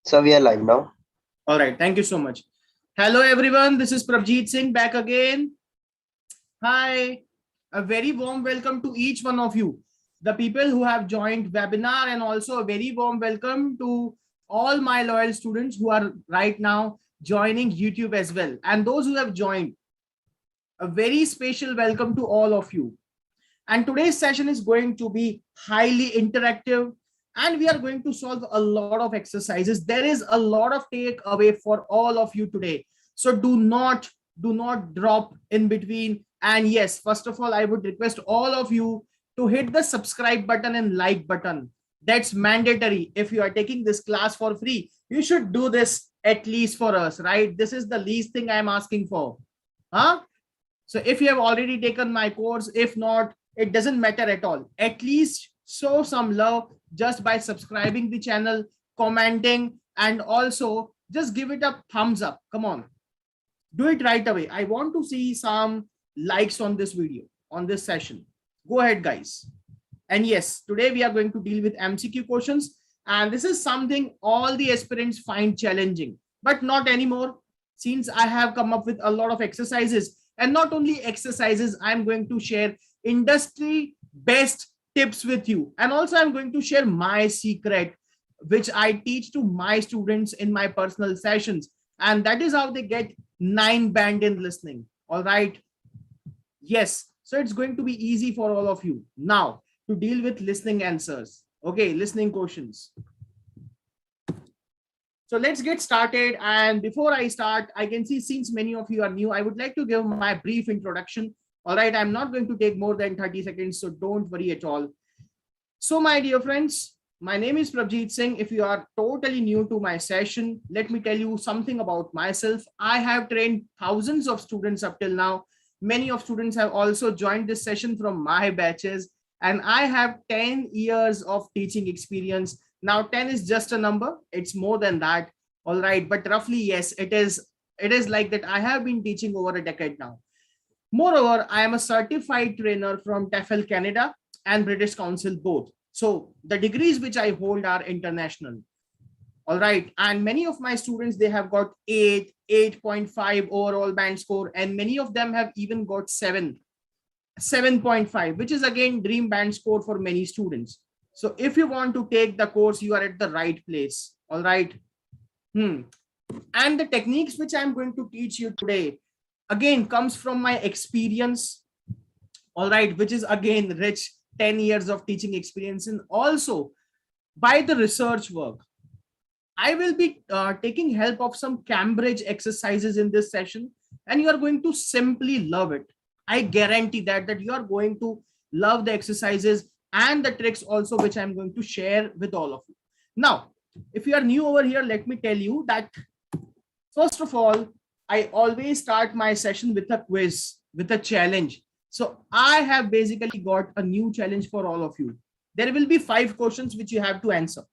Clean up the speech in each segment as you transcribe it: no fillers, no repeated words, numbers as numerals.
So we are live now. All right. Thank you so much. Hello, everyone. This is Prabhjeetsingh back again. Hi. A very warm welcome to each one of you. The people who have joined webinar, and also a very warm welcome to all my loyal students who are right now joining YouTube as well. And those who have joined, a very special welcome to all of you. And today's session is going to be highly interactive, and we are going to solve a lot of exercises. There is a lot of takeaway for all of you today. So do not drop in between. And yes, first of all, I would request all of you to hit the subscribe button and like button. That's mandatory. If you are taking this class for free, you should do this at least for us, right? This is the least thing I'm asking for. So if you have already taken my course, if not, it doesn't matter at all. At least show some love just by subscribing the channel, commenting, and also just give it a thumbs up. Come on, do it right away. I want to see some likes on this video, on this session. Go ahead, guys. And yes, today we are going to deal with MCQ questions, and this is something all the aspirants find challenging, but not anymore, since I have come up with a lot of exercises. And not only exercises, I'm going to share industry best tips with you. And also I'm going to share my secret, which I teach to my students in my personal sessions. And that is how they get 9 band in listening. All right. Yes. So it's going to be easy for all of you now to deal with listening answers. Okay. Listening questions. So let's get started. And before I start, I can see since many of you are new, I would like to give my brief introduction. All right, I'm not going to take more than 30 seconds, so don't worry at all. So my dear friends, my name is Prabhjeetsingh. If you are totally new to my session, let me tell you something about myself. I have trained thousands of students up till now. Many of students have also joined this session from my batches, and I have 10 years of teaching experience. Now 10 is just a number, it's more than that. All right, but roughly, yes, it is like that. I have been teaching over a decade now. Moreover, I am a certified trainer from TEFL Canada and British Council both. So the degrees which I hold are international. All right, and many of my students, they have got 8, 8.5 overall band score, and many of them have even got 7.5, which is again dream band score for many students. So if you want to take the course, you are at the right place. All right. And the techniques which I'm going to teach you today, again, comes from my experience. All right. Which is again rich 10 years of teaching experience, and also by the research work. I will be taking help of some Cambridge exercises in this session, and you are going to simply love it. I guarantee that you are going to love the exercises and the tricks also, which I'm going to share with all of you. Now, if you are new over here, let me tell you that first of all, I always start my session with a quiz, with a challenge. So I have basically got a new challenge for all of you. There will be 5 questions which you have to answer.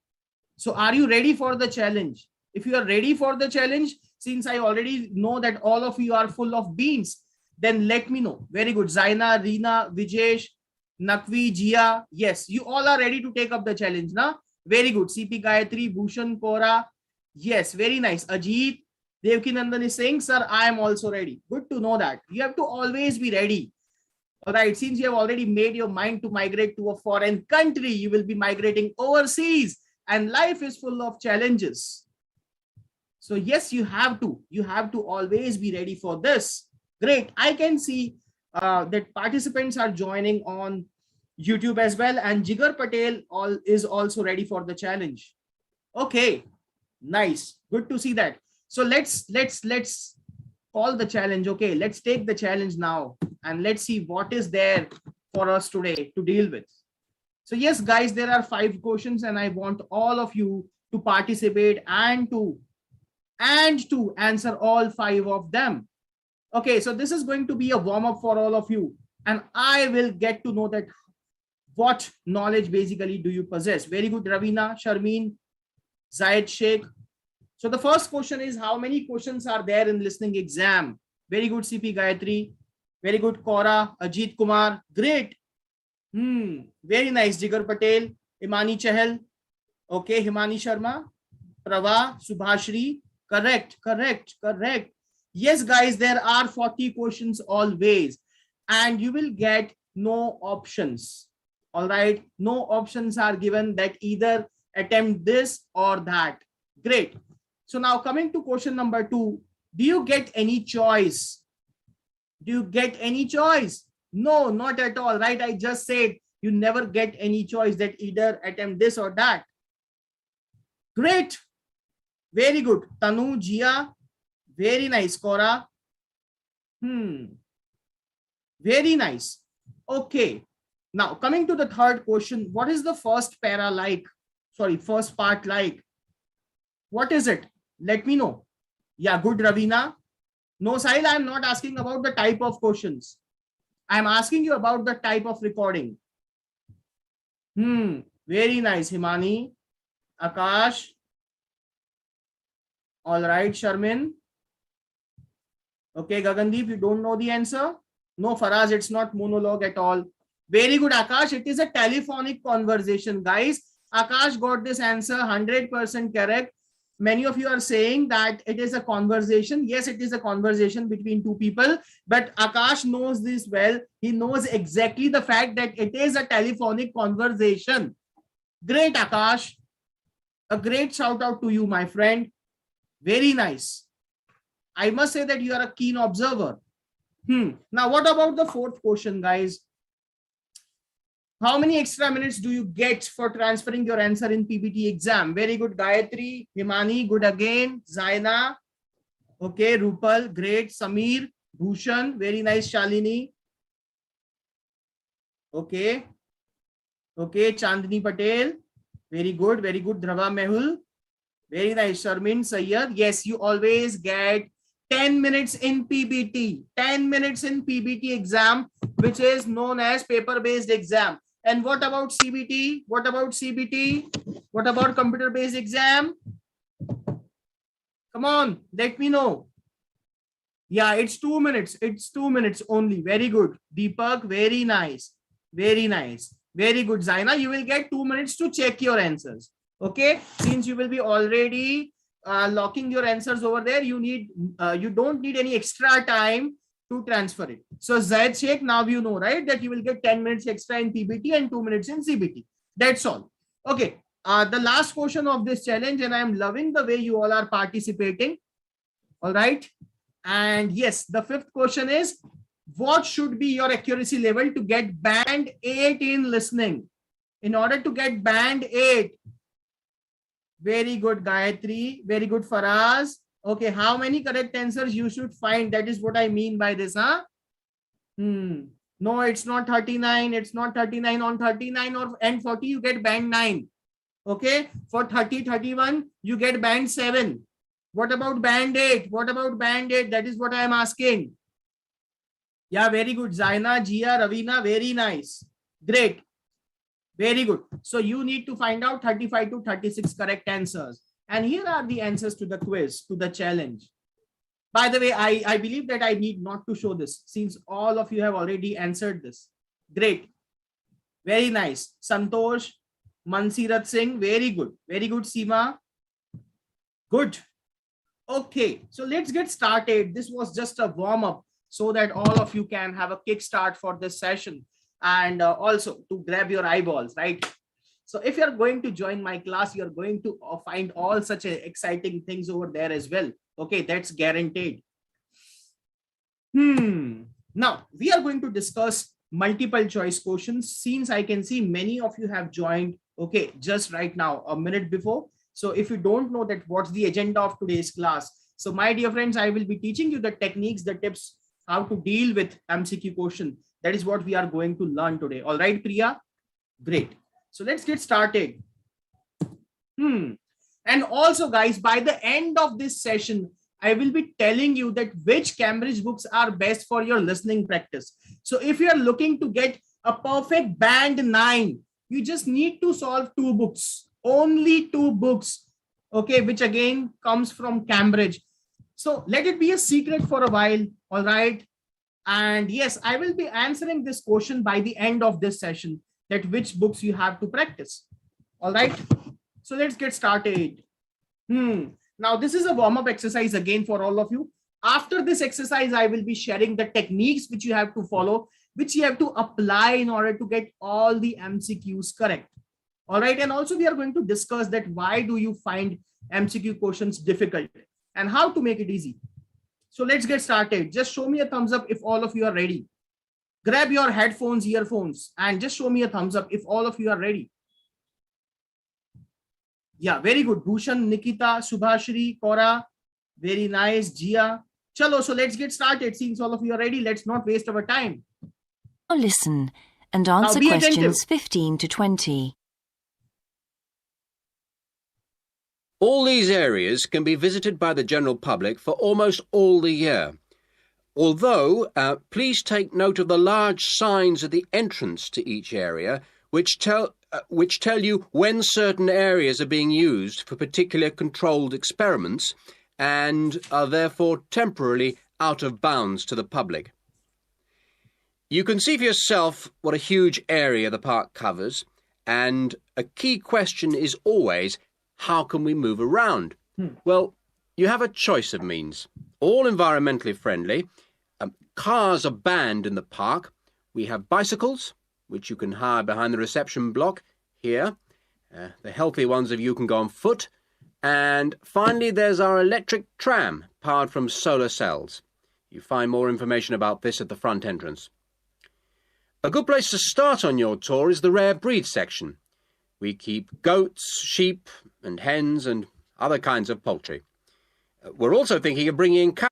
So are you ready for the challenge? If you are ready for the challenge, since I already know that all of you are full of beans, then let me know. Very good. Zaina, Reena, Vijesh, Nakvi, Jia. Yes, you all are ready to take up the challenge. Now, very good. CP Gayatri, Bhushan, Kora. Yes, very nice. Ajit, Devki Nandan is saying, sir, I am also ready. Good to know that. You have to always be ready. All right. Since you have already made your mind to migrate to a foreign country, you will be migrating overseas, and life is full of challenges. So yes, you have to always be ready for this. Great. I can see that participants are joining on YouTube as well, and Jigar Patel is also ready for the challenge. Okay, nice. Good to see that. So let's call the challenge. Okay, let's take the challenge now, and let's see what is there for us today to deal with. So yes, guys, there are 5 questions, and I want all of you to participate and to answer all 5 of them. Okay, so this is going to be a warm-up for all of you, and I will get to know that what knowledge basically do you possess. Very good, Ravina, Sharmeen, Zayed Sheikh. So the first question is, how many questions are there in listening exam? Very good, CP Gayatri. Very good, Kora, Ajit Kumar. Great. Very nice, Jigar Patel, Imani Chahal. Okay, Himani Sharma. Prava, Subhashri, correct, correct, correct. Yes, guys, there are 40 questions always, and you will get no options. All right, no options are given that either attempt this or that. Great. So now coming to question number 2, do you get any choice? Do you get any choice? No, not at all, right? I just said you never get any choice that either attempt this or that. Great. Very good. Tanu, Jia, very nice. Cora. Very nice. Okay. Now coming to the third question, what is the first para like? Sorry, first part like? What is it? Let me know. Yeah, good, Ravina. No, Sahil, I'm not asking about the type of questions. I'm asking you about the type of recording. Very nice, Himani, Akash. All right, Sharmin. Okay, Gagandeep, you don't know the answer? No, Faraz, it's not monologue at all. Very good, Akash. It is a telephonic conversation, guys. Akash got this answer 100% correct. Many of you are saying that it is a conversation. Yes, it is a conversation between two people, but Akash knows this well. He knows exactly the fact that it is a telephonic conversation. Great, Akash. A great shout out to you, my friend. Very nice. I must say that you are a keen observer. Now, what about the fourth question, guys? How many extra minutes do you get for transferring your answer in PBT exam? Very good, Gayatri, Himani, good again, Zaina, okay, Rupal, great, Samir, Bhushan, very nice, Shalini, okay, okay, Chandni Patel, very good, Dhrava Mehul, very nice, Sharmin, Sayyad. Yes, you always get 10 minutes in PBT, 10 minutes in PBT exam, which is known as paper-based exam. And what about CBT? What about CBT? What about computer-based exam? Come on, let me know. Yeah, it's 2 minutes. It's 2 minutes only. Very good. Deepak, very nice. Very nice. Very good. Zaina, you will get 2 minutes to check your answers. Okay. Since you will be already locking your answers over there, you don't need any extra time to transfer it. So Zaid Sheikh, now you know, right, that you will get 10 minutes extra in PBT and 2 minutes in CBT. That's all. Okay. The last question of this challenge, and I am loving the way you all are participating. All right. And yes, the fifth question is, what should be your accuracy level to get band 8 in listening? In order to get band 8. Very good, Gayatri. Very good, Faraz. Okay, how many correct answers you should find? That is what I mean by this, huh? No, it's not 39. It's not 39. On 39 and 40, you get band 9. Okay, for 30, 31, you get band 7. What about band 8? What about band 8? That is what I am asking. Yeah, very good. Zaina, Jia, Ravina, very nice. Great. Very good. So you need to find out 35 to 36 correct answers. And here are the answers to the quiz, to the challenge. By the way, I believe that I need not to show this since all of you have already answered this. Great. Very nice. Santosh, Mansirat Singh, very good. Very good, Seema. Good. Okay, so let's get started. This was just a warm-up so that all of you can have a kickstart for this session and also to grab your eyeballs, right? So if you're going to join my class, you're going to find all such exciting things over there as well. Okay, that's guaranteed. Now, we are going to discuss multiple choice questions. Since I can see many of you have joined, okay, just right now, a minute before. So if you don't know that what's the agenda of today's class, so my dear friends, I will be teaching you the techniques, the tips, how to deal with MCQ question. That is what we are going to learn today. All right, Priya? Great. So let's get started. And also, guys, by the end of this session, I will be telling you that which Cambridge books are best for your listening practice. So if you are looking to get a perfect band 9, you just need to solve 2 books, only 2 books, okay, which again comes from Cambridge. So let it be a secret for a while, all right? And yes, I will be answering this question by the end of this session, that which books you have to practice. All right. So let's get started. Now, this is a warm-up exercise again for all of you. After this exercise, I will be sharing the techniques which you have to follow, which you have to apply in order to get all the MCQs correct. All right. And also we are going to discuss that why do you find MCQ questions difficult and how to make it easy. So let's get started. Just show me a thumbs up if all of you are ready. Grab your headphones, earphones, and just show me a thumbs up if all of you are ready. Yeah, very good. Bhushan, Nikita, Subhashri, Kora, very nice. Jia. Chalo, so let's get started. Since all of you are ready, let's not waste our time. Now listen and answer questions 15 to 20. All these areas can be visited by the general public for almost all the year. Although, please take note of the large signs at the entrance to each area, which tell you when certain areas are being used for particular controlled experiments and are therefore temporarily out of bounds to the public. You can see for yourself what a huge area the park covers, and a key question is always, how can we move around? Well, you have a choice of means, all environmentally friendly. Cars are banned in the park. We have bicycles, which you can hire behind the reception block here. The healthy ones of you can go on foot. And finally, there's our electric tram, powered from solar cells. You find more information about this at the front entrance. A good place to start on your tour is the rare breed section. We keep goats, sheep, and hens, and other kinds of poultry. We're also thinking of bringing in cows.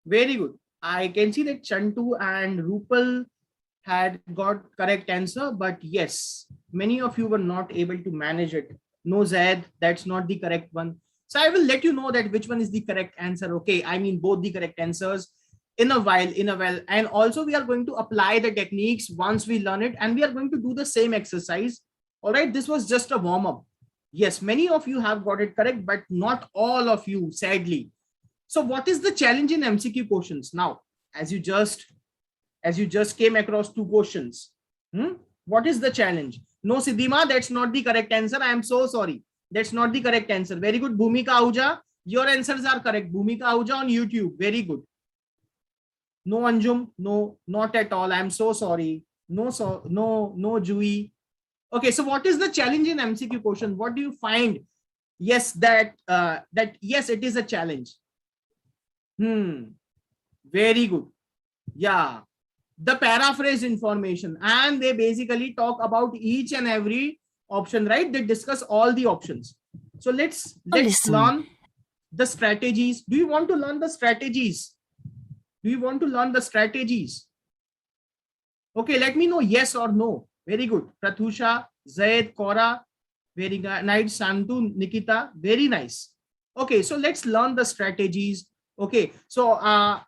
Very good. I can see that Chantu and Rupal had got correct answer, but yes, many of you were not able to manage it. No, Zaid, that's not the correct one. So I will let you know that which one is the correct answer. Okay, I mean both the correct answers in a while. And also we are going to apply the techniques once we learn it, and we are going to do the same exercise. All right, this was just a warm-up. Yes, many of you have got it correct, but not all of you, sadly. So what is the challenge in MCQ questions? Now, as you just came across two questions, what is the challenge? No, Siddhima, that's not the correct answer. I am so sorry. That's not the correct answer. Very good. Bhumika Ahuja, your answers are correct. Bhumika Ahuja on YouTube. Very good. No, Anjum. No, not at all. I am so sorry. No, Jui. Okay, so what is the challenge in MCQ question? What do you find? Yes, yes, it is a challenge. Very good. Yeah, the paraphrase information, and they basically talk about each and every option, right? They discuss all the options. So let's learn the strategies. Do you want to learn the strategies? Do you want to learn the strategies? Okay, let me know yes or no. Very good. Prathusha, Zaid, Kora, very nice. Santu, Nikita, very nice. Okay, so let's learn the strategies. Okay, so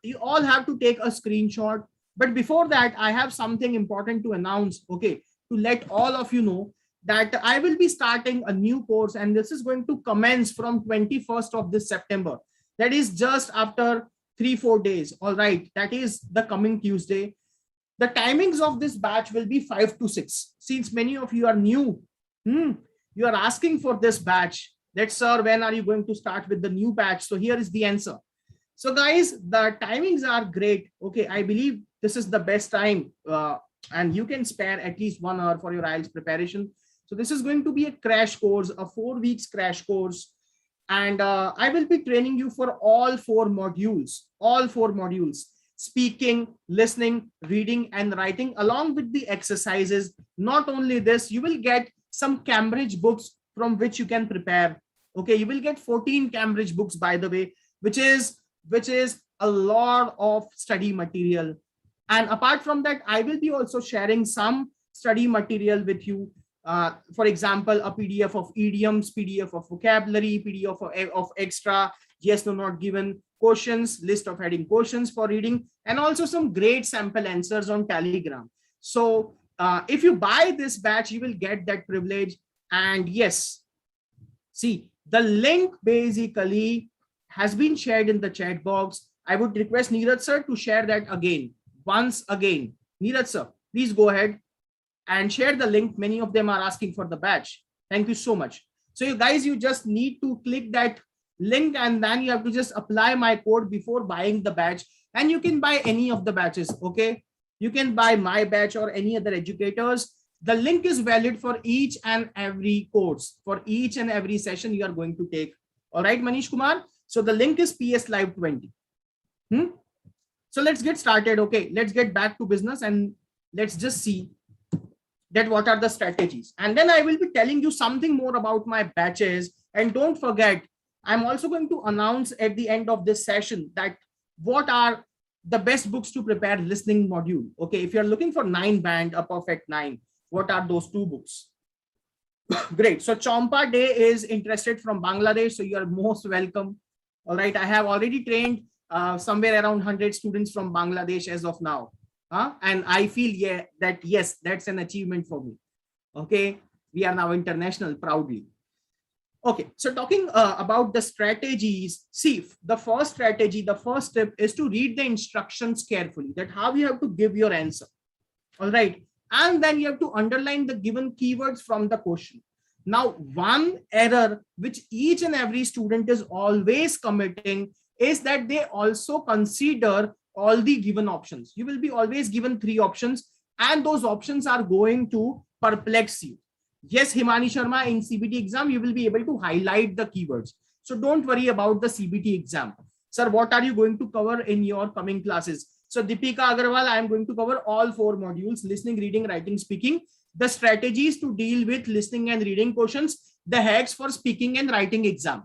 you all have to take a screenshot. But before that, I have something important to announce. Okay, to let all of you know that I will be starting a new course, and this is going to commence from 21st of this September. That is just after 3-4 days. All right, that is the coming Tuesday. The timings of this batch will be 5 to 6. Since many of you are new, you are asking for this batch. That, sir, when are you going to start with the new batch? So here is the answer. So guys, the timings are great. Okay, I believe this is the best time, and you can spare at least 1 hour for your IELTS preparation. So this is going to be a crash course, a 4 weeks crash course. And I will be training you for all 4 modules, speaking, listening, reading, and writing, along with the exercises. Not only this, you will get some Cambridge books from which you can prepare. Okay, you will get 14 Cambridge books, by the way, which is a lot of study material. And apart from that, I will be also sharing some study material with you. For example, a PDF of idioms, PDF of vocabulary, PDF of extra yes, no, not given questions, list of heading questions for reading, and also some great sample answers on Telegram. So if you buy this batch, you will get that privilege. And yes, see, the link basically has been shared in the chat box. I would request Neeraj sir to share that again, once again. Neeraj sir, please go ahead and share the link. Many of them are asking for the batch. Thank you so much. So you guys, you just need to click that link, and then you have to just apply my code before buying the batch. And you can buy any of the batches. Okay, you can buy my batch or any other educators. The link is valid for each and every course, for each and every session you are going to take. All right, Manish Kumar. So the link is PS Live 20. So let's get started. Okay, let's get back to business and let's just see that what are the strategies. And then I will be telling you something more about my batches. And don't forget, I'm also going to announce at the end of this session that what are the best books to prepare listening module. Okay, if you're looking for 9 band, a perfect 9, what are those 2 books? Great. So Champa Day is interested from Bangladesh. So you are most welcome. All right. I have already trained somewhere around 100 students from Bangladesh as of now. And I feel that yes, that's an achievement for me. Okay. We are now international proudly. Okay. So talking about the strategies, see, the first strategy, the first step is to read the instructions carefully, that how you have to give your answer. All right. And then you have to underline the given keywords from the question. Now, one error which each and every student is always committing is that they also consider all the given options. You will be always given 3 options, and those options are going to perplex you. Yes, Himani Sharma, in CBT exam, you will be able to highlight the keywords. So don't worry about the CBT exam. Sir, what are you going to cover in your coming classes? So Deepika Agarwal, I am going to cover all 4 modules: listening, reading, writing, speaking, the strategies to deal with listening and reading questions, the hacks for speaking and writing exam.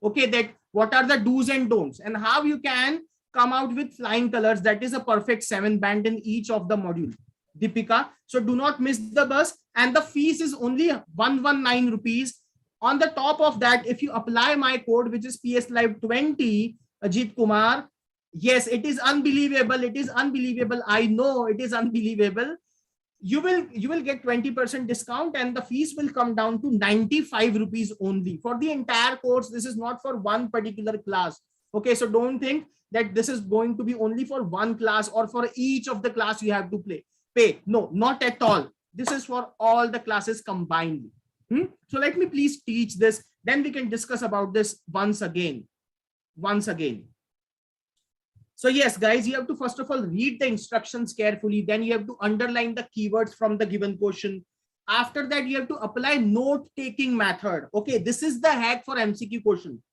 Okay, that what are the do's and don'ts, and how you can come out with flying colors. That is a perfect 7 band in each of the module, Deepika. So do not miss the bus. And the fees is only 119 rupees. On the top of that, if you apply my code, which is PS Live 20, Ajit Kumar, yes, it is unbelievable. It is unbelievable. I know it is unbelievable. You will get 20% discount, and the fees will come down to 95 rupees only for the entire course. This is not for one particular class. Okay, so don't think that this is going to be only for one class or for each of the class you have to pay. No, not at all. This is for all the classes combined. So let me please teach this. Then we can discuss about this once again. So yes, guys, you have to first of all read the instructions carefully. Then you have to underline the keywords from the given question. After that, you have to apply note-taking method. Okay, this is the hack for MCQ question.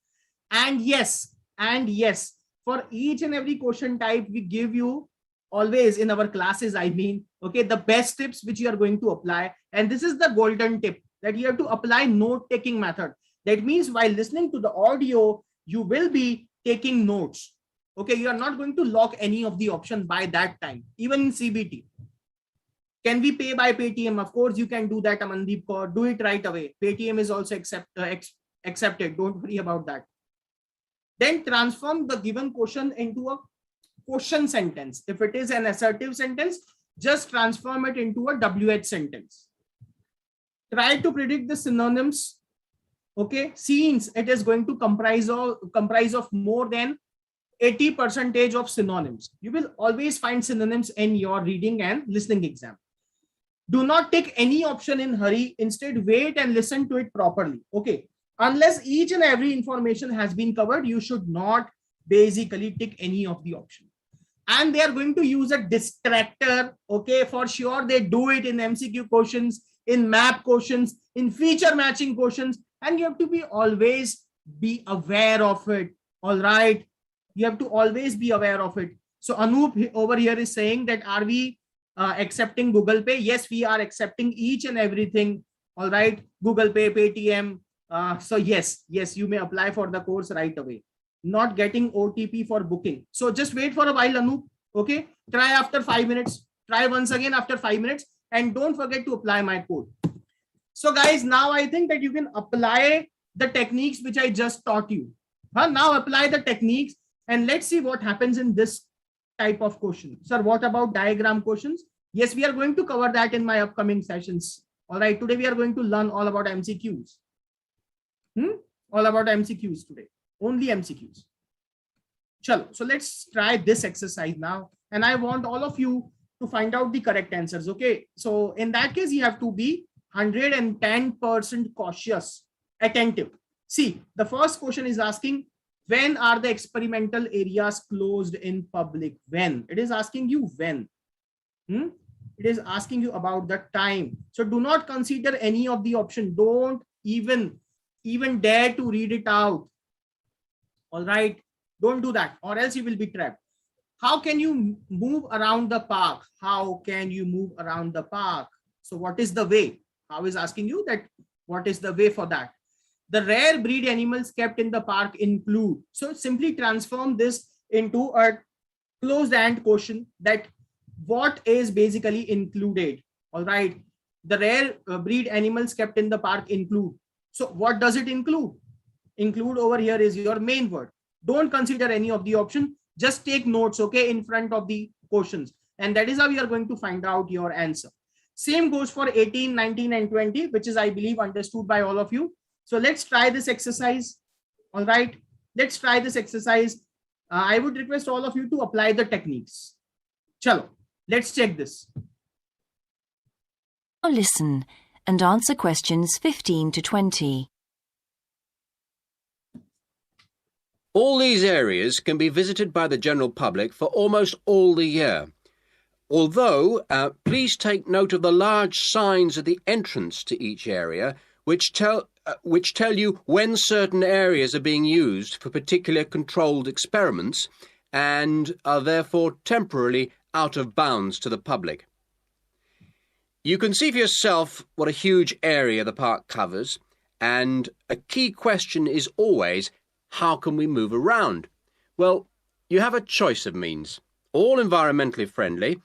And yes, for each and every question type, we give you always in our classes, I mean, okay, the best tips which you are going to apply. And this is the golden tip, that you have to apply note-taking method. That means while listening to the audio, you will be taking notes. Okay, you are not going to lock any of the option by that time, even in CBT. Can we pay by Paytm? Of course, you can do that, Amandeep Kaur. Do it right away. Paytm is also accepted. Don't worry about that. Then transform the given question into a question sentence. If it is an assertive sentence, just transform it into a WH sentence. Try to predict the synonyms. Okay, since it is going to comprise of more than 80% of synonyms. You will always find synonyms in your reading and listening exam. Do not take any option in hurry. Instead, wait and listen to it properly. Okay. Unless each and every information has been covered, you should not basically tick any of the option. And they are going to use a distractor. Okay. For sure, they do it in MCQ questions, in map questions, in feature matching questions. And you have to always be aware of it. All right. You have to always be aware of it. So Anup over here is saying that are we accepting Google Pay? Yes, we are accepting each and everything. All right. Google Pay, Paytm. So yes, you may apply for the course right away. Not getting OTP for booking. So just wait for a while, Anup. Okay. Try after 5 minutes. Try once again after 5 minutes. And don't forget to apply my code. So guys, now I think that you can apply the techniques which I just taught you. Now apply the techniques. And let's see what happens in this type of question. Sir, what about diagram questions? Yes, we are going to cover that in my upcoming sessions. All right, today we are going to learn all about MCQs. All about MCQs today. Only MCQs. Chalo, so let's try this exercise now. And I want all of you to find out the correct answers. Okay, so in that case, you have to be 110% cautious, attentive. See, the first question is asking, when are the experimental areas closed in public? When? It is asking you when. It is asking you about the time. So do not consider any of the option. Don't even dare to read it out. All right. Don't do that, or else you will be trapped. How can you move around the park? How can you move around the park? So what is the way? How is asking you that? What is the way for that? The rare breed animals kept in the park include. So simply transform this into a closed end question, that what is basically included. All right. The rare breed animals kept in the park include. So what does it include? Include over here is your main word. Don't consider any of the option. Just take notes, okay, in front of the questions. And that is how you are going to find out your answer. Same goes for 18, 19, and 20, which is, I believe, understood by all of you. So let's try this exercise. All right. Let's try this exercise. I would request all of you to apply the techniques. Chalo, let's check this. Now listen and answer questions 15 to 20. All these areas can be visited by the general public for almost all the year. Although, please take note of the large signs at the entrance to each area, which tell you when certain areas are being used for particular controlled experiments and are therefore temporarily out of bounds to the public. You can see for yourself what a huge area the park covers, and a key question is always, how can we move around? Well, you have a choice of means, all environmentally friendly.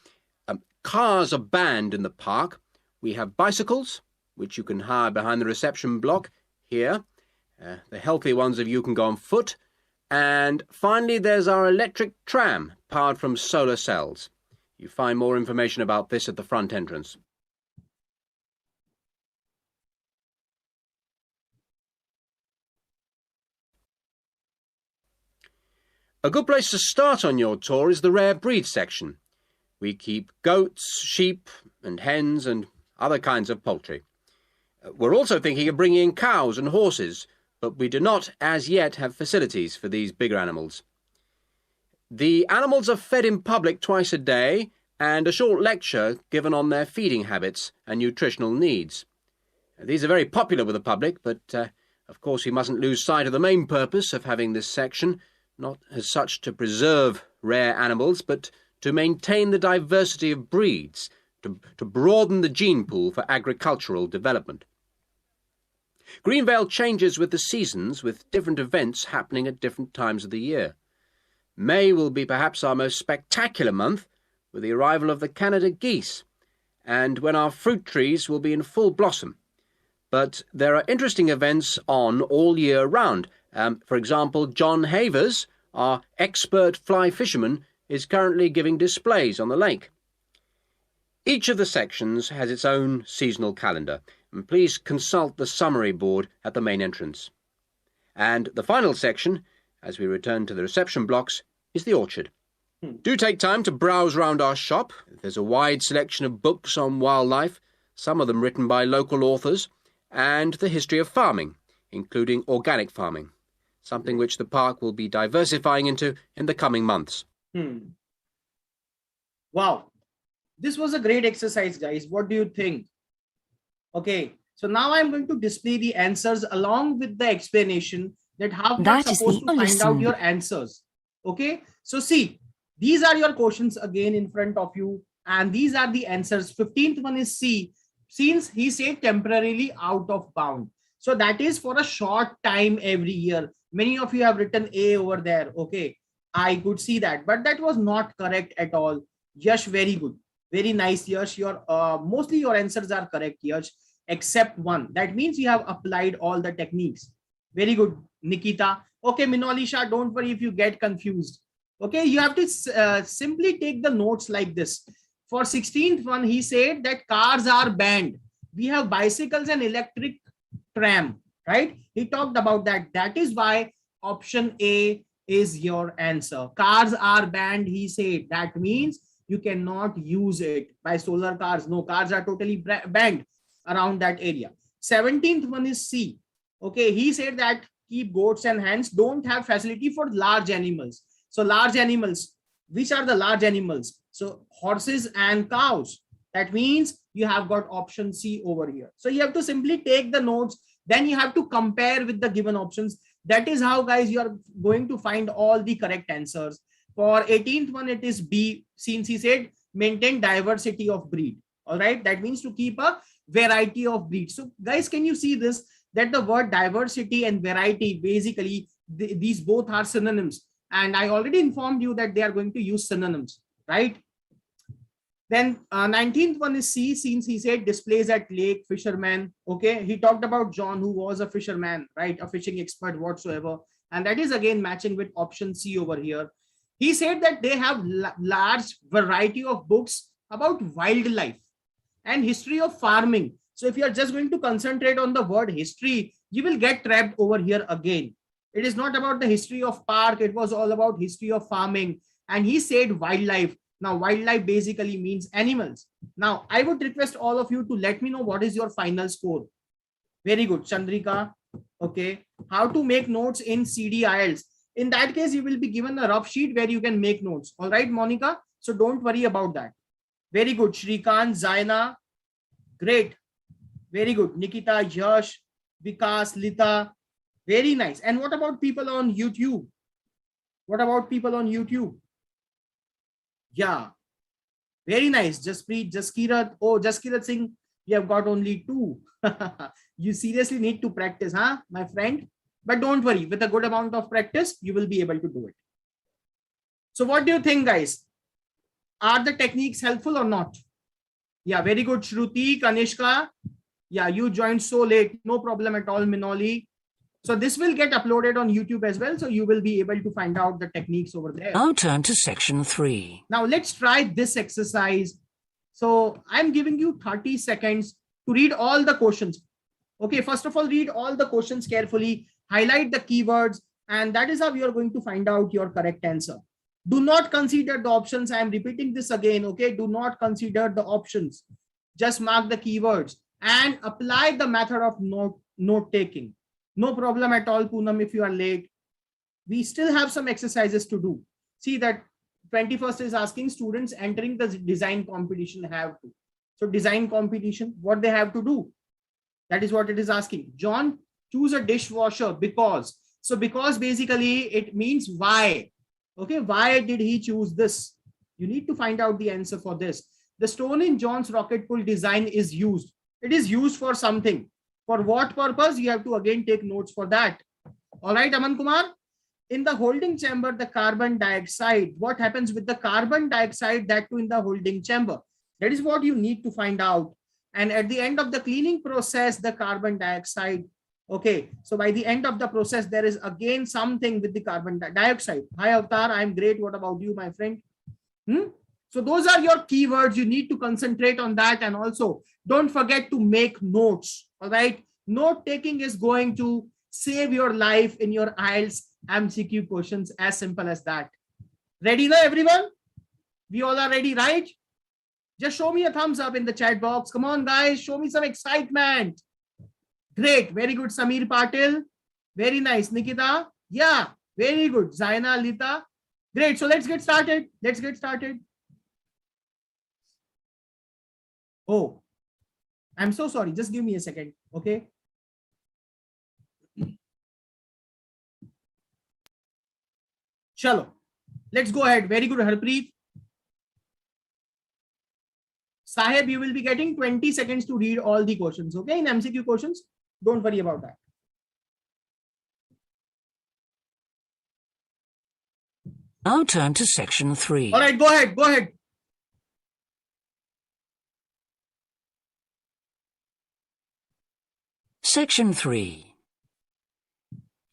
Cars are banned in the park. We have bicycles, which you can hire behind the reception block here. The healthy ones of you can go on foot. And finally, there's our electric tram, powered from solar cells. You find more information about this at the front entrance. A good place to start on your tour is the rare breed section. We keep goats, sheep and hens and other kinds of poultry. We're also thinking of bringing in cows and horses, but we do not as yet have facilities for these bigger animals. The animals are fed in public twice a day, and a short lecture given on their feeding habits and nutritional needs. These are very popular with the public, but of course we mustn't lose sight of the main purpose of having this section, not as such to preserve rare animals, but to maintain the diversity of breeds, to broaden the gene pool for agricultural development. Greenvale changes with the seasons, with different events happening at different times of the year. May will be perhaps our most spectacular month, with the arrival of the Canada geese, and when our fruit trees will be in full blossom. But there are interesting events on all year round. For example, John Havers, our expert fly fisherman, is currently giving displays on the lake. Each of the sections has its own seasonal calendar, and please consult the summary board at the main entrance. And the final section, as we return to the reception blocks, is the orchard. Do take time to browse round our shop. There's a wide selection of books on wildlife, some of them written by local authors, and the history of farming, including organic farming, something which the park will be diversifying into in the coming months. Wow, this was a great exercise, guys. What do you think? Okay, so now I'm going to display the answers along with the explanation that how you're supposed to find out your answers. Okay, so see, these are your questions again in front of you, and these are the answers. 15th one is C, since he said temporarily out of bound. So that is for a short time every year. Many of you have written A over there. Okay, I could see that, but that was not correct at all. Yash, very good. Very nice, Yash. Mostly your answers are correct, Yash, except one. That means you have applied all the techniques. Very good, Nikita. Okay, Minolisha, don't worry if you get confused. Okay, you have to simply take the notes like this. For 16th one, he said that cars are banned. We have bicycles and electric tram, right? He talked about that. That is why option A is your answer. Cars are banned, he said. That means you cannot use it by solar cars. No, cars are totally banned around that area. 17th one is C. Okay, he said that keep goats and hens don't have facility for large animals. So large animals, which are the large animals? So horses and cows. That means you have got option C over here. So you have to simply take the notes, then you have to compare with the given options. That is how, guys, you are going to find all the correct answers. For 18th one, it is B, since he said maintain diversity of breed. All right, that means to keep a variety of breeds. So guys, can you see this, that the word diversity and variety, basically these both are synonyms, and I already informed you that they are going to use synonyms, right? Then 19th one is C, since he said displays at lake, fisherman. Okay, he talked about John, who was a fisherman, right? A fishing expert whatsoever. And that is again matching with option C over here. He said that they have large variety of books about wildlife and history of farming. So if you are just going to concentrate on the word history, you will get trapped over here again. It is not about the history of park. It was all about history of farming. And he said wildlife. Now, wildlife basically means animals. Now, I would request all of you to let me know what is your final score. Very good, Chandrika. Okay. How to make notes in CD IELTS. In that case, you will be given a rough sheet where you can make notes. All right, Monica. So don't worry about that. Very good. Shrikant, Zaina. Great. Very good. Nikita, Yash, Vikas, Lita. Very nice. And what about people on YouTube? What about people on YouTube? Yeah, very nice. Jasprit, Jaskirat. Oh, Jaskirat Singh, you have got only 2. You seriously need to practice, huh, my friend? But don't worry, with a good amount of practice, you will be able to do it. So what do you think, guys? Are the techniques helpful or not? Yeah, very good, Shruti, Kanishka. Yeah, you joined so late. No problem at all, Minoli. So this will get uploaded on YouTube as well. So you will be able to find out the techniques over there. Now turn to section 3. Now let's try this exercise. So I'm giving you 30 seconds to read all the questions. Okay, first of all, read all the questions carefully, highlight the keywords, and that is how you are going to find out your correct answer. Do not consider the options. I am repeating this again. Okay, do not consider the options. Just mark the keywords and apply the method of note taking. No problem at all, Poonam, if you are late. We still have some exercises to do. See that 21st is asking students entering the design competition have to. So design competition, what they have to do? That is what it is asking. John, choose a dishwasher because. So because basically it means why. Okay, why did he choose this? You need to find out the answer for this. The stone in John's rocket pool design is used. It is used for something. For what purpose? You have to again take notes for that. All right, Aman Kumar. In the holding chamber, the carbon dioxide, what happens with the carbon dioxide, that too in the holding chamber? That is what you need to find out. And at the end of the cleaning process, the carbon dioxide. Okay, so by the end of the process, there is again something with the carbon dioxide. Hi, Avatar, I'm great. What about you, my friend? So those are your keywords. You need to concentrate on that. And also don't forget to make notes. All right. Note taking is going to save your life in your IELTS MCQ questions. As simple as that. Ready now, everyone? We all are ready, right? Just show me a thumbs up in the chat box. Come on, guys. Show me some excitement. Great. Very good, Samir Patil. Very nice, Nikita. Yeah, very good. Zaina, Lita. Great. So let's get started. Let's get started. Oh, I'm so sorry. Just give me a second. Okay. Chalo. Let's go ahead. Very good, Harpreet. Sahib, you will be getting 20 seconds to read all the questions. Okay. In MCQ questions. Don't worry about that. Now turn to section 3. All right. Go ahead. Go ahead. Section 3.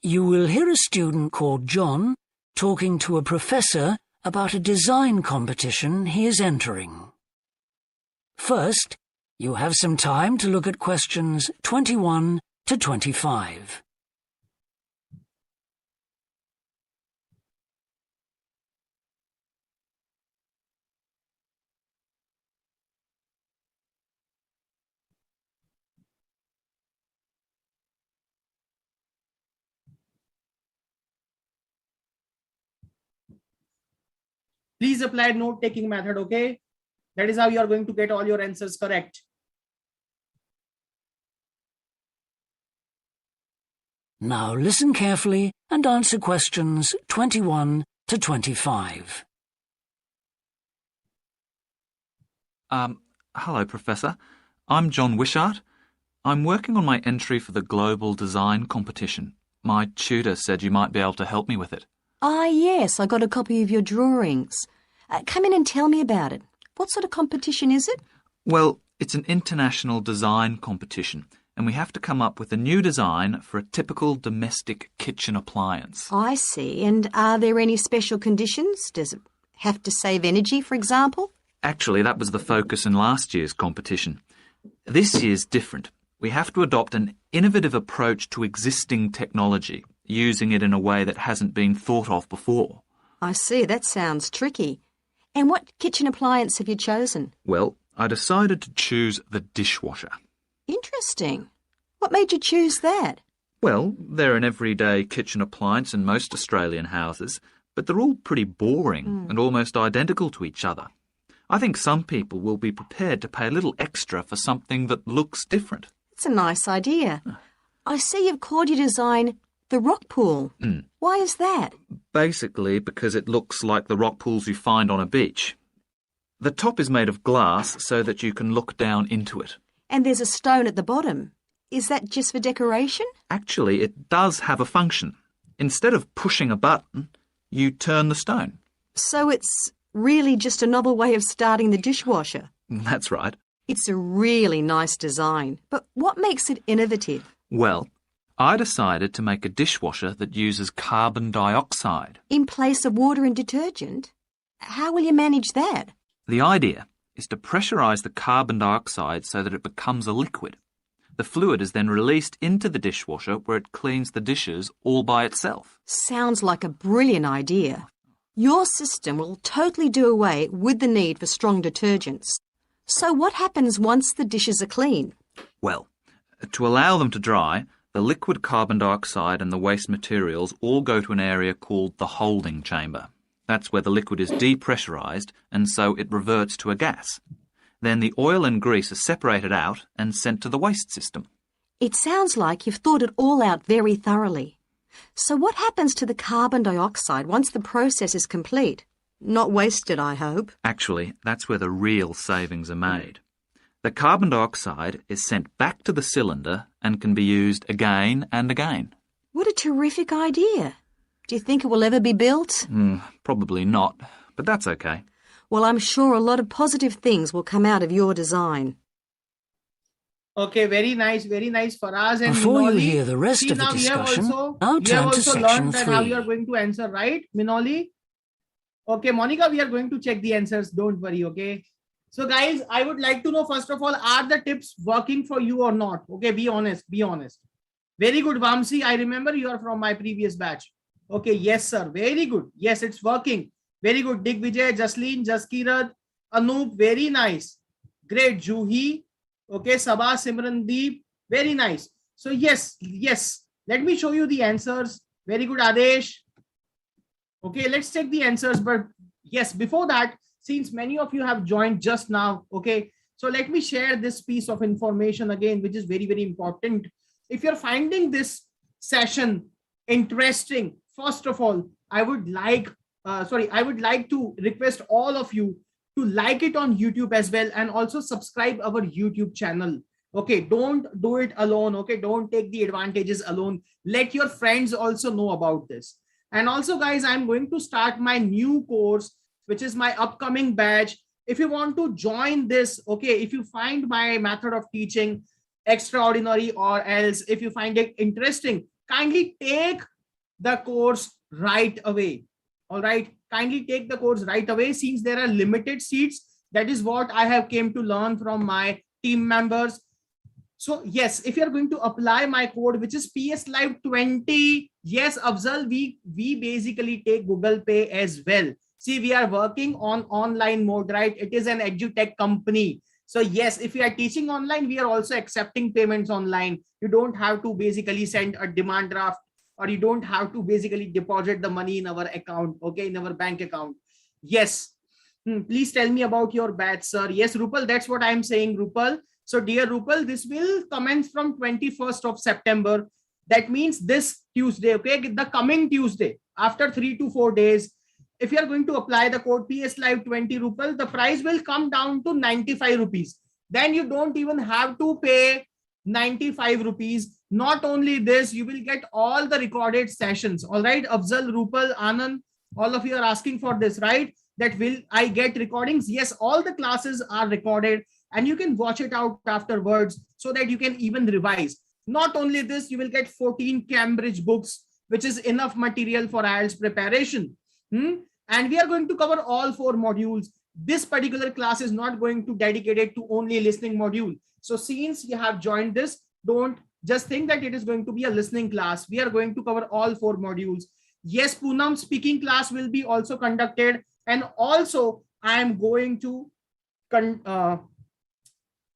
You will hear a student called John talking to a professor about a design competition he is entering. First, you have some time to look at questions 21 to 25. Please apply note-taking method, okay? That is how you are going to get all your answers correct. Now listen carefully and answer questions 21 to 25. Hello, Professor. I'm John Wishart. I'm working on my entry for the Global Design Competition. My tutor said you might be able to help me with it. Ah, yes, I got a copy of your drawings. Come in and tell me about it. What sort of competition is it? Well, it's an international design competition, and we have to come up with a new design for a typical domestic kitchen appliance. I see. And are there any special conditions? Does it have to save energy, for example? Actually, that was the focus in last year's competition. This year's different. We have to adopt an innovative approach to existing technology, using it in a way that hasn't been thought of before. I see. That sounds tricky. And what kitchen appliance have you chosen? Well, I decided to choose the dishwasher. Interesting. What made you choose that? Well, they're an everyday kitchen appliance in most Australian houses, but they're all pretty boring and almost identical to each other. I think some people will be prepared to pay a little extra for something that looks different. It's a nice idea. I see you've called your design the rock pool. Why is that? Basically because it looks like the rock pools you find on a beach. The top is made of glass so that you can look down into it. And there's a stone at the bottom. Is that just for decoration? Actually, it does have a function. Instead of pushing a button, you turn the stone. So it's really just a novel way of starting the dishwasher. That's right. It's a really nice design, but what makes it innovative? Well, I decided to make a dishwasher that uses carbon dioxide. In place of water and detergent? How will you manage that? The idea is to pressurise the carbon dioxide so that it becomes a liquid. The fluid is then released into the dishwasher where it cleans the dishes all by itself. Sounds like a brilliant idea. Your system will totally do away with the need for strong detergents. So what happens once the dishes are clean? Well, to allow them to dry, the liquid carbon dioxide and the waste materials all go to an area called the holding chamber. That's where the liquid is depressurised and so it reverts to a gas. Then the oil and grease are separated out and sent to the waste system. It sounds like you've thought it all out very thoroughly. So what happens to the carbon dioxide once the process is complete? Not wasted, I hope. Actually, that's where the real savings are made. The carbon dioxide is sent back to the cylinder and can be used again and again. What a terrific idea. Do you think it will ever be built? Probably not, but that's okay. Well, I'm sure a lot of positive things will come out of your design. Okay, very nice, Faraz and Before you Minoli. hear the rest of the now discussion, now you have turn to also section learned that how 3. you are going to answer, right, Minoli? Okay, Monica, we are going to check the answers. Don't worry, okay? So, guys, I would like to know, first of all, are the tips working for you or not? Okay, be honest, be honest. Very good, Vamsi. I remember you are from my previous batch. Okay, yes, sir. Very good. Yes, it's working. Very good. Digvijay, Jasleen, Jaskirad, Anoop, very nice. Great. Juhi. Okay, Sabah, Simrandeep, very nice. So yes, let me show you the answers. Very good, Adesh. Okay, let's check the answers. But yes, before that, since many of you have joined just now, okay, so let me share this piece of information again, which is very, very important. If you're finding this session interesting, first of all, I would like to request all of you to like it on YouTube as well, and also subscribe our YouTube channel. Okay, don't do it alone. Okay, don't take the advantages alone. Let your friends also know about this. And also, guys, I'm going to start my new course, which is my upcoming batch. If you want to join this, okay, if you find my method of teaching extraordinary, or else if you find it interesting, kindly take the course right away. All right, kindly take the course right away, since there are limited seats. That is what I have came to learn from my team members. So yes, if you're going to apply my code, which is PS Live 20, yes, Afzal, we basically take Google Pay as well. See, we are working on online mode, right? It is an edutech company. So yes, if you are teaching online, we are also accepting payments online. You don't have to basically send a demand draft, or you don't have to basically deposit the money in our account, okay, in our bank account. Yes, Please tell me about your batch, sir. Yes, Rupal, that's what I'm saying, Rupal. So dear Rupal, this will commence from 21st of September. That means this Tuesday, okay? The coming Tuesday, after 3 to 4 days. If you are going to apply the code PS Live 20 Rupal, the price will come down to 95 rupees. Then you don't even have to pay 95 rupees. Not only this, you will get all the recorded sessions. All right, Afzal, Rupal, Anand, all of you are asking for this, right? That will I get recordings? Yes, all the classes are recorded and you can watch it out afterwards so that you can even revise. Not only this, you will get 14 Cambridge books, which is enough material for IELTS preparation. And we are going to cover all 4 modules. This particular class is not going to dedicate it to only listening module. So since you have joined this, don't just think that it is going to be a listening class. We are going to cover all 4 modules. Yes, Poonam, speaking class will be also conducted. And also I am going to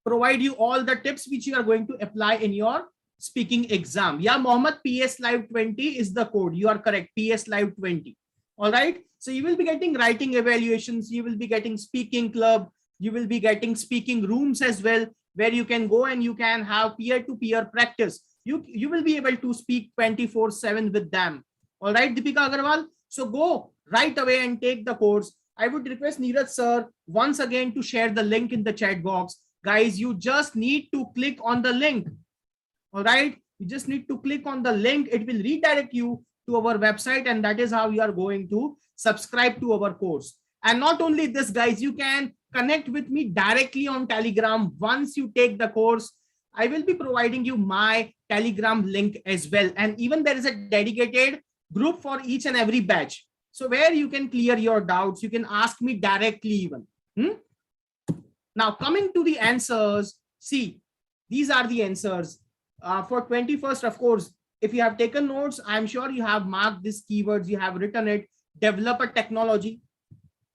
provide you all the tips which you are going to apply in your speaking exam. Yeah, Mohammed, PS Live 20 is the code. You are correct. PS Live 20. All right. So you will be getting writing evaluations. You will be getting speaking club. You will be getting speaking rooms as well, where you can go and you can have peer-to-peer practice. You will be able to speak 24/7 with them. All right, Deepika Agarwal. So go right away and take the course. I would request Neeraj sir once again to share the link in the chat box. Guys, you just need to click on the link. All right, you just need to click on the link. It will redirect you to our website, and that is how you are going to subscribe to our course. And not only this, guys, you can connect with me directly on Telegram. Once you take the course, I will be providing you my Telegram link as well. And even there is a dedicated group for each and every batch. So where you can clear your doubts, you can ask me directly even. Now coming to the answers, see, these are the answers. For 21st, of course, if you have taken notes, I'm sure you have marked these keywords, you have written it, develop a technology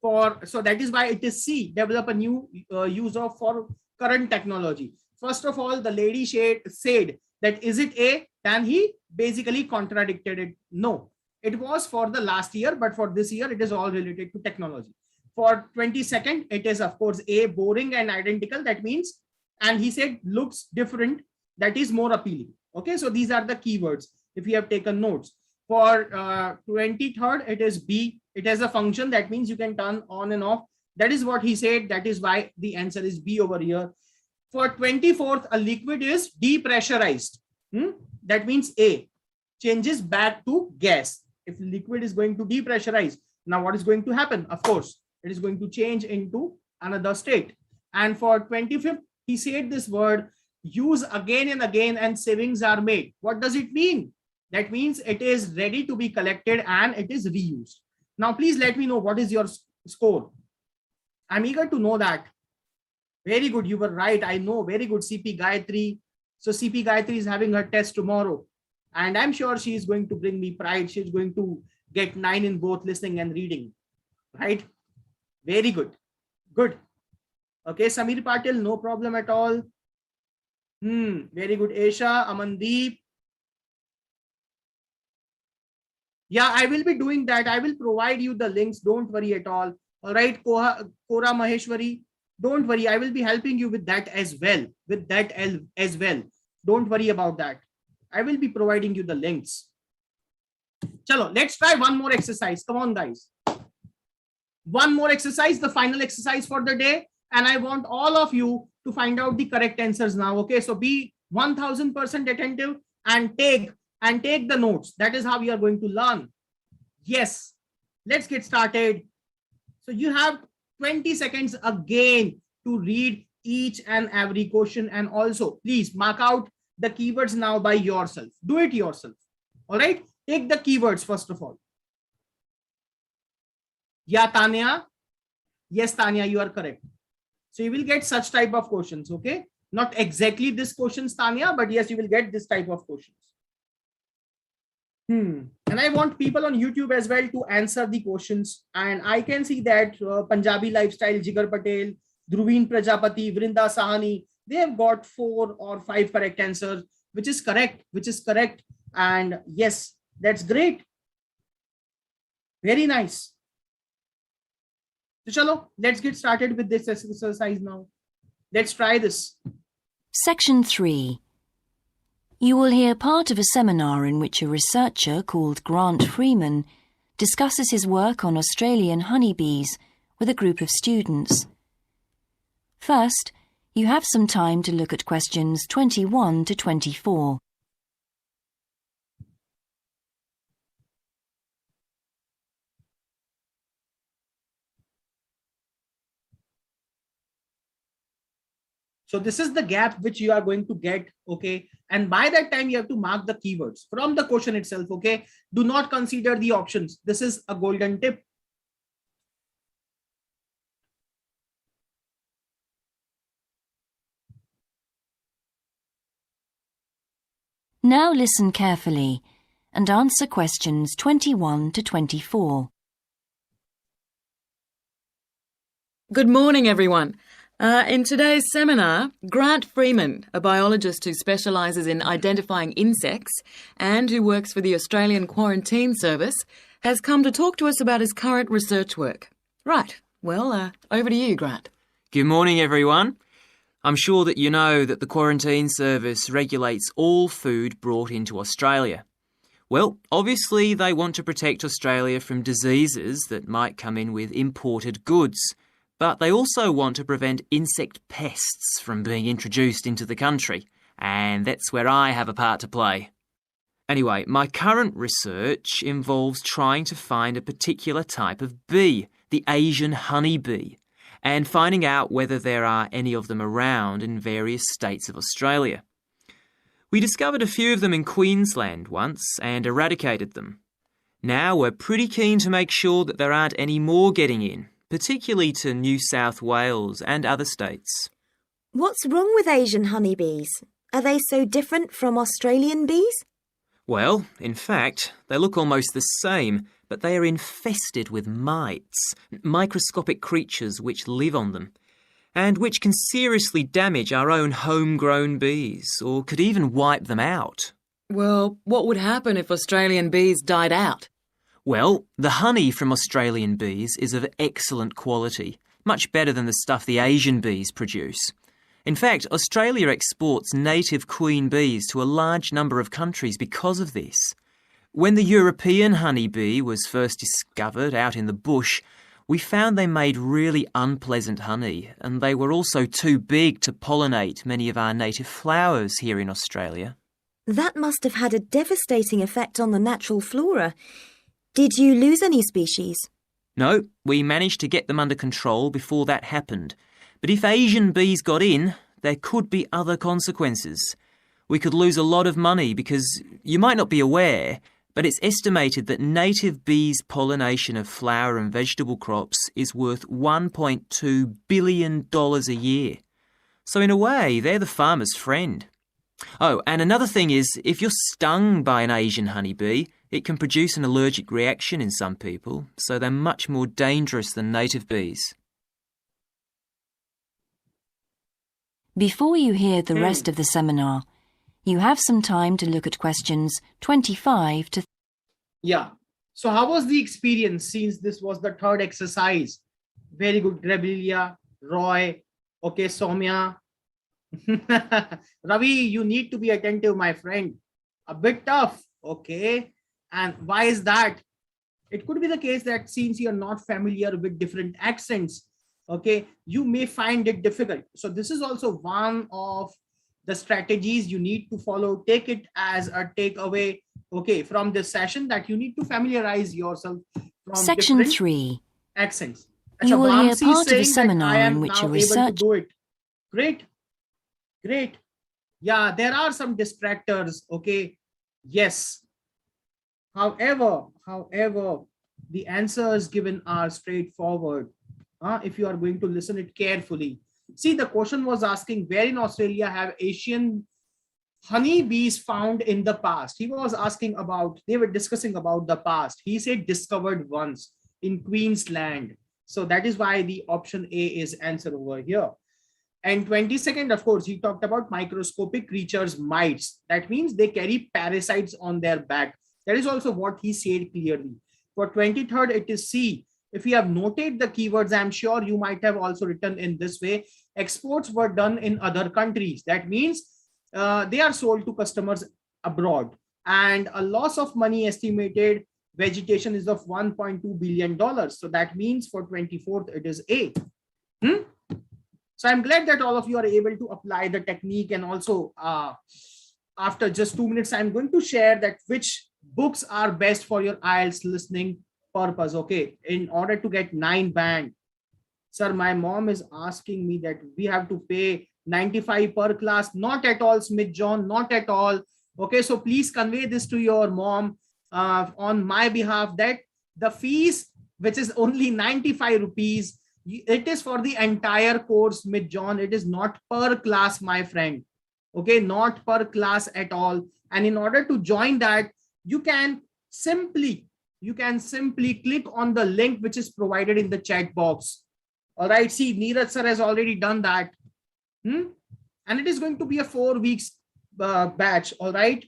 for, so that is why it is C, develop a new use of for current technology. First of all, the lady said that is it A, then he basically contradicted it. No, it was for the last year, but for this year, it is all related to technology. For 22nd, it is of course A, boring and identical. That means, and he said looks different, that is more appealing. Okay, so these are the keywords if you have taken notes. For 23rd, it is B. It has a function, that means you can turn on and off. That is what he said. That is why the answer is B over here. For 24th, a liquid is depressurized. That means A, changes back to gas. If liquid is going to depressurize, now what is going to happen? Of course, it is going to change into another state. And for 25th, he said this word, use again and again and savings are made. What does it mean? That means it is ready to be collected and it is reused. Now, please let me know what is your score. I'm eager to know that. Very good. You were right. I know. Very good. CP Gayatri. So CP Gayatri is having her test tomorrow. And I'm sure she is going to bring me pride. She's going to get 9 in both listening and reading. Right? Very good. Good. Okay. Samir Patil, no problem at all. Very good. Aisha, Amandeep. Yeah, I will be doing that. I will provide you the links. Don't worry at all. All right, Kora Maheshwari. Don't worry. I will be helping you with that as well. Don't worry about that. I will be providing you the links. Chalo, let's try one more exercise. Come on, guys. One more exercise, the final exercise for the day. And I want all of you to find out the correct answers now. Okay, so be 1000% attentive and take the notes. That is how we are going to learn. Yes, let's get started. So you have 20 seconds again to read each and every question, and also please mark out the keywords now by yourself. Do it yourself. All right, take the keywords first of all. Yeah, Tanya. Yes, Tanya, you are correct. So you will get such type of questions. Okay, not exactly this questions, Tanya, but yes, you will get this type of questions. And I want people on YouTube as well to answer the questions. And I can see that Punjabi Lifestyle, Jigar Patel, Dhruveen Prajapati, Vrinda Sahani, they have got 4 or 5 correct answers, which is correct. And yes, that's great. Very nice. So chalo, let's get started with this exercise now. Let's try this. Section 3. You will hear part of a seminar in which a researcher called Grant Freeman discusses his work on Australian honeybees with a group of students. First, you have some time to look at questions 21 to 24. So this is the gap which you are going to get, okay? And by that time, you have to mark the keywords from the question itself, okay? Do not consider the options. This is a golden tip. Now listen carefully and answer questions 21 to 24. Good morning, everyone. In today's seminar, Grant Freeman, a biologist who specialises in identifying insects and who works for the Australian Quarantine Service, has come to talk to us about his current research work. Right, well, over to you, Grant. Good morning, everyone. I'm sure that you know that the Quarantine Service regulates all food brought into Australia. Well, obviously they want to protect Australia from diseases that might come in with imported goods. But they also want to prevent insect pests from being introduced into the country, and that's where I have a part to play. Anyway, my current research involves trying to find a particular type of bee, the Asian honeybee, and finding out whether there are any of them around in various states of Australia. We discovered a few of them in Queensland once and eradicated them. Now we're pretty keen to make sure that there aren't any more getting in, particularly to New South Wales and other states. What's wrong with Asian honeybees? Are they so different from Australian bees? Well, in fact, they look almost the same, but they are infested with mites, microscopic creatures which live on them, and which can seriously damage our own homegrown bees, or could even wipe them out. Well, what would happen if Australian bees died out? Well, the honey from Australian bees is of excellent quality, much better than the stuff the Asian bees produce. In fact, Australia exports native queen bees to a large number of countries because of this. When the European honeybee was first discovered out in the bush, we found they made really unpleasant honey, and they were also too big to pollinate many of our native flowers here in Australia. That must have had a devastating effect on the natural flora. Did you lose any species? No, we managed to get them under control before that happened. But if Asian bees got in, there could be other consequences. We could lose a lot of money because you might not be aware, but it's estimated that native bees' pollination of flower and vegetable crops is worth $1.2 billion a year. So in a way, they're the farmer's friend. Oh, and another thing is, if you're stung by an Asian honeybee, it can produce an allergic reaction in some people, so they're much more dangerous than native bees. Before you hear the rest of the seminar, you have some time to look at questions 25 to... Yeah. So how was the experience since this was the third exercise? Very good, Grebelia, Roy, okay, Soumya. Ravi, you need to be attentive, my friend. A bit tough, okay. And why is that? It could be the case that since you're not familiar with different accents, okay, you may find it difficult. So this is also one of the strategies you need to follow. Take it as a takeaway, okay, from this session, that you need to familiarize yourself from Section 3. accents. You will hear Vamsi part of a saying that seminar I am in which now a able to research... do it. Great. Great. Yeah, there are some distractors, okay. Yes. However, the answers given are straightforward. If you are going to listen it carefully. See, the question was asking, where in Australia have Asian honeybees found in the past? He was asking about, they were discussing about the past. He said discovered once in Queensland. So that is why the option A is answer over here. And 22nd, of course, he talked about microscopic creatures, mites. That means they carry parasites on their back. That is also what he said clearly. For 23rd, it is C. if you have noted the keywords, I'm sure you might have also written in this way. Exports were done in other countries. That means they are sold to customers abroad. And a loss of money estimated vegetation is of $1.2 billion. So that means for 24th, it is A. So I'm glad that all of you are able to apply the technique. And also after just 2 minutes, I'm going to share that which books are best for your IELTS listening purpose. Okay, in order to get 9 band. Sir, my mom is asking me that we have to pay 95 per class. Not at all, Smith John, not at all. Okay, so please convey this to your mom on my behalf, that the fees, which is only 95 rupees, it is for the entire course, Smith John. It is not per class, my friend. Okay, not per class at all. And in order to join that, you can simply click on the link which is provided in the chat box. All right, see, Neeraj sir has already done that. And it is going to be a 4 weeks batch. All right,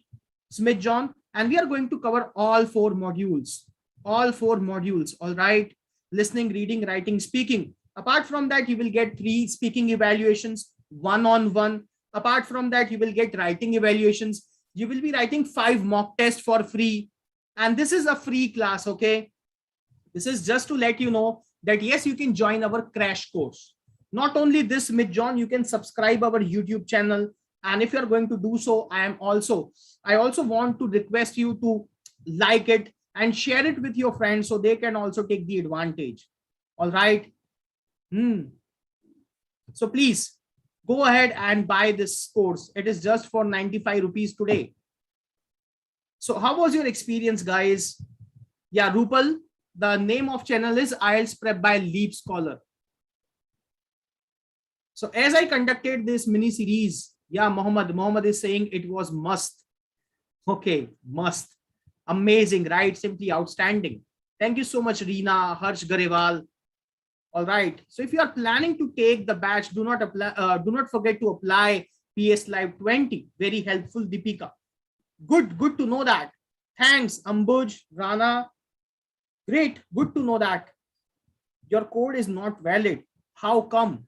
Smith John, and we are going to cover all 4 modules. All 4 modules. All right, listening, reading, writing, speaking. Apart from that, you will get 3 speaking evaluations, one-on-one. Apart from that, you will get writing evaluations. You will be writing 5 mock tests for free. And this is a free class, okay? This is just to let you know that yes, you can join our crash course. Not only this, Smith John, you can subscribe our YouTube channel. And if you're going to do so, I also want to request you to like it and share it with your friends so they can also take the advantage. All right. So please go ahead and buy this course. It is just for 95 rupees today. So how was your experience, guys? Yeah, Rupal, the name of channel is IELTS Prep by LeapScholar. So as I conducted this mini series, yeah, Mohammed is saying it was must. Okay, must. Amazing, right? Simply outstanding. Thank you so much, Reena, Harsh Garewal. All right. So if you are planning to take the batch, do not forget to apply PS Live 20. Very helpful, Deepika. Good to know that. Thanks, Ambuj, Rana. Great, good to know that. Your code is not valid. How come?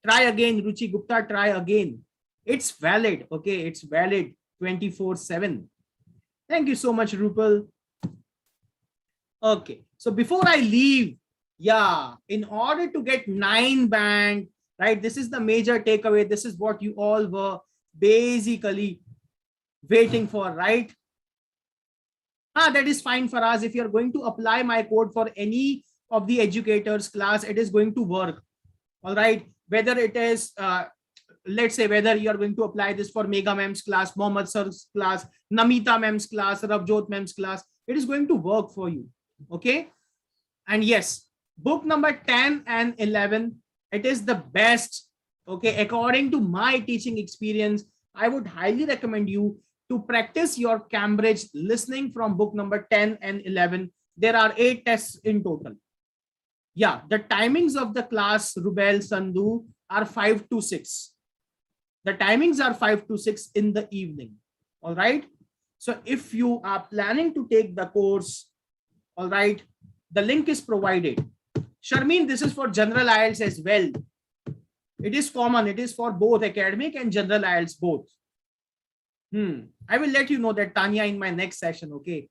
Try again, Ruchi Gupta, try again. It's valid, okay? It's valid 24/7. Thank you so much, Rupal. Okay, so before I leave, yeah, in order to get 9 band, right? This is the major takeaway. This is what you all were basically waiting for, right? That is fine for us. If you're going to apply my code for any of the educators class, it is going to work. All right. Whether it is, let's say, whether you're going to apply this for Mega Mem's class, Mohammed Sir's class, Namita Mem's class, Rabjot Mem's class, it is going to work for you. Okay. And yes, book number 10 and 11, it is the best. Okay. According to my teaching experience, I would highly recommend you to practice your Cambridge listening from book number 10 and 11. There are 8 tests in total. Yeah, the timings of the class, Rubel, Sandhu, are 5 to 6. The timings are 5 to 6 in the evening. All right. So if you are planning to take the course, all right, the link is provided. Sharmeen, this is for general IELTS as well. It is common. It is for both academic and general IELTS both. I will let you know that, Tanya, in my next session. Okay.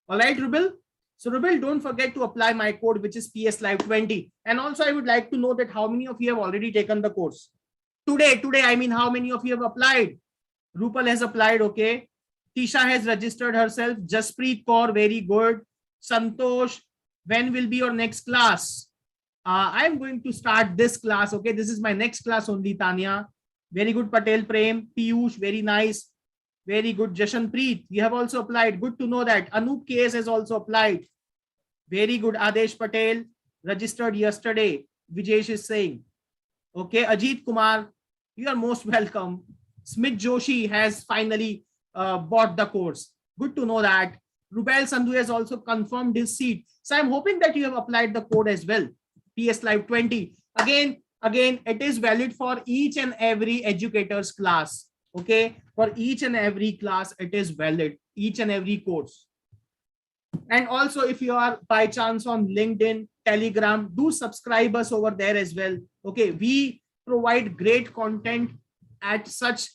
All right, Rubel. So Rubel, don't forget to apply my code, which is PS Live 20. And also I would like to know that how many of you have already taken the course. Today, I mean, how many of you have applied? Rupal has applied. Okay. Tisha has registered herself. Jaspreet Kaur, very good. Santosh, when will be your next class? I'm going to start this class. Okay. This is my next class only, Tanya. Very good. Patel Prem, Piyush, very nice. Very good. Jashanpreet, you have also applied. Good to know that. Anup KS has also applied. Very good. Adesh Patel registered yesterday. Vijesh is saying. Okay. Ajit Kumar, you are most welcome. Smith Joshi has finally bought the course. Good to know that. Rubel Sandhu has also confirmed his seat. So I'm hoping that you have applied the code as well. PS Live 20. Again, it is valid for each and every educator's class. Okay, for each and every class, it is valid, each and every course. And also, if you are by chance on LinkedIn, Telegram, do subscribe us over there as well. Okay, we provide great content at such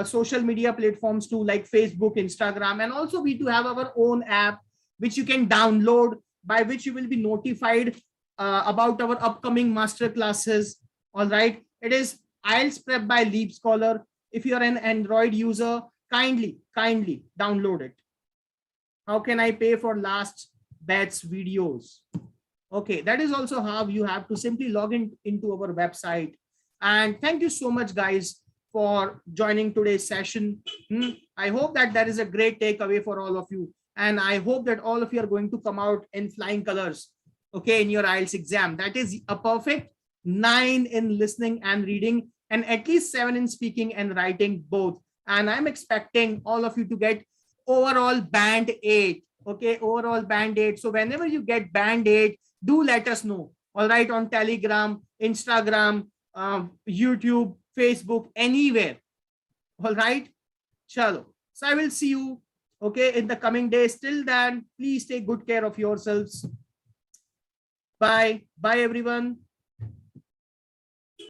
social media platforms too, like Facebook, Instagram, and also we do have our own app which you can download, by which you will be notified about our upcoming master classes. All right, it is IELTS Prep by LeapScholar. If you are an Android user, kindly download it. How can I pay for last batch videos? Okay, that is also how you have to simply log into our website. And thank you so much, guys, for joining today's session. I hope that that is a great takeaway for all of you. And I hope that all of you are going to come out in flying colors, okay, in your IELTS exam. That is a perfect 9 in listening and reading, and at least 7 in speaking and writing both. And I'm expecting all of you to get overall band 8. Okay, overall band 8. So whenever you get band 8, do let us know. All right, on Telegram, Instagram, YouTube, Facebook, anywhere. All right, chalo. So I will see you, okay, in the coming days. Till then, please take good care of yourselves. Bye everyone.